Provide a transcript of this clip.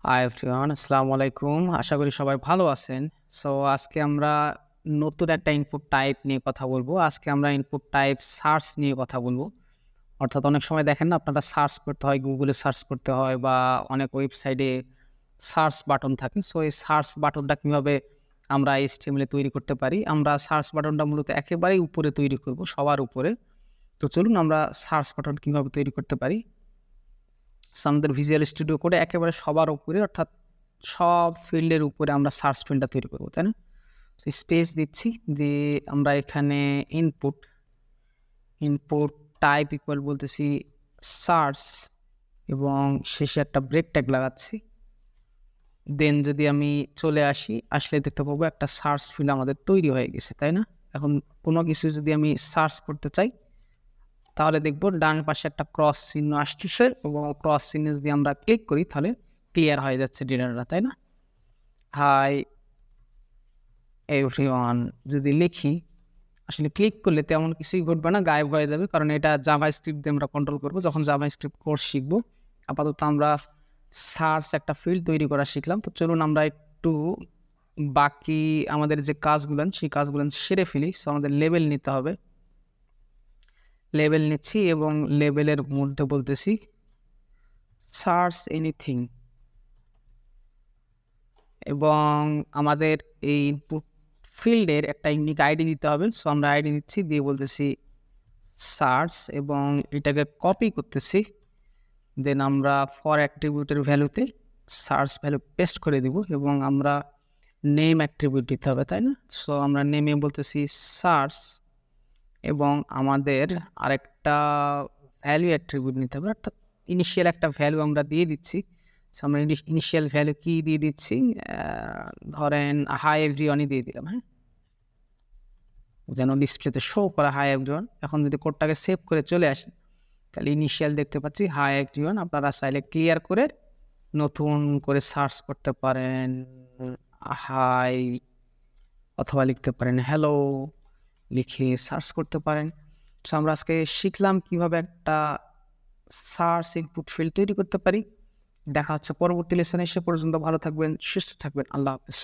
Hi everyone, আসসালামু আলাইকুম। আশা করি সবাই ভালো আছেন। সো আজকে আমরা নতুন একটা ইনপুট টাইপ নিয়ে কথা বলবো। আজকে আমরা ইনপুট টাইপ সার্চ নিয়ে কথা বলবো। অর্থাৎ অনেক সময় দেখেন না আপনারা সার্চ করতে হয়, গুগলে সার্চ করতে হয় বা অনেক ওয়েবসাইটে সার্চ বাটন থাকে। সো এই সার্চ বাটনটা কিভাবে আমরা HTML এ তৈরি করতে পারি? আমরা সার্চ বাটনটা মূলত একেবারেই উপরে তৈরি করব, সবার উপরে। তো চলুন আমরা সার্চ বাটন কিভাবে তৈরি করতে পারি? সো আমাদের ভিজুয়াল স্টুডিও কোডে একেবারে সবার উপরে অর্থাৎ সব ফিল্ডের উপরে আমরা সার্চ ফিল্ডটা তৈরি করব, তাই না? তো স্পেস দিচ্ছি, দিয়ে আমরা এখানে ইনপুট টাইপ ইকুয়াল বলতেছি সার্চ এবং শেষে একটা ব্রেক ট্যাগ লাগাচ্ছি। দেন যদি আমি চলে আসলে দেখতে পাবো একটা সার্চ ফিল্ড আমাদের তৈরি হয়ে গেছে, তাই না? এখন কোনো কিছু যদি আমি সার্চ করতে চাই তাহলে দেখবো ডান পাশে একটা ক্রস চিহ্ন আসতেছে এবং ক্রস চিহ্নে যদি আমরা ক্লিক করি তাহলে ক্লিয়ার হয়ে যাচ্ছে ডেটাটা, তাই না? হাই এভরিওয়ান যদি লিখি, আসলে ক্লিক করলে তেমন কিছুই ঘটবে না, গায়েব হয়ে যাবে, কারণ এটা জাভা স্ক্রিপ্ট দিয়ে আমরা কন্ট্রোল করবো যখন জাভা স্ক্রিপ্ট কোর্স শিখবো। আপাতত আমরা সার্চ একটা ফিল্ড তৈরি করা শিখলাম। তো চলুন আমরা একটু বাকি আমাদের যে কাজগুলো সেই কাজগুলো সেরে ফেলি। সো আমাদের লেবেল নিতে হবে, লেবেল নিচ্ছি এবং লেবেলের মধ্যে বলতেছি সার্চ এনিথিং এবং আমাদের এই ইনপুট ফিল্ডের একটা ইউনিক আইডি দিতে হবে। সো আমরা আইডি নিচ্ছি, দিয়ে বলতেছি সার্চ এবং এটাকে কপি করতেছি। দেন আমরা ফর অ্যাট্রিবিউটের ভ্যালুতে সার্চ ভ্যালু পেস্ট করে দিব এবং আমরা নেম অ্যাট্রিবিউট দিতে হবে, তাই না? সো আমরা নেমে বলতেছি সার্চ এবং আমাদের আরেকটা ভ্যালু অ্যাট্রিবিউট নিতে হবে, অর্থাৎ ইনিশিয়াল একটা ভ্যালু আমরা দিয়ে দিচ্ছি। সো আমরা ইনিশিয়াল ভ্যালু কি দিয়ে দিচ্ছি, ধরেন হাই এভরিওয়ানই দিয়ে দিলাম, হ্যাঁ, যেন ডিসপ্লেতে শো করা হাই এভরিওয়ান। এখন যদি কোডটাকে সেভ করে চলে আসি তাহলে ইনিশিয়াল দেখতে পাচ্ছি হাই এভরিওয়ান। আপনারা চাইলে ক্লিয়ার করে নতুন করে সার্চ করতে পারেন হাই, অথবা লিখতে পারেন হ্যালো, লিখে সার্চ করতে পারেন। সো আমরা আজকে শিখলাম কিভাবে একটা সার্চ ইনপুট ফিল্ড তৈরি করতে পারি। দেখা হচ্ছে পরবর্তী লেসনে। সে পর্যন্ত ভালো থাকবেন, সুস্থ থাকবেন। আল্লাহ হাফেজ।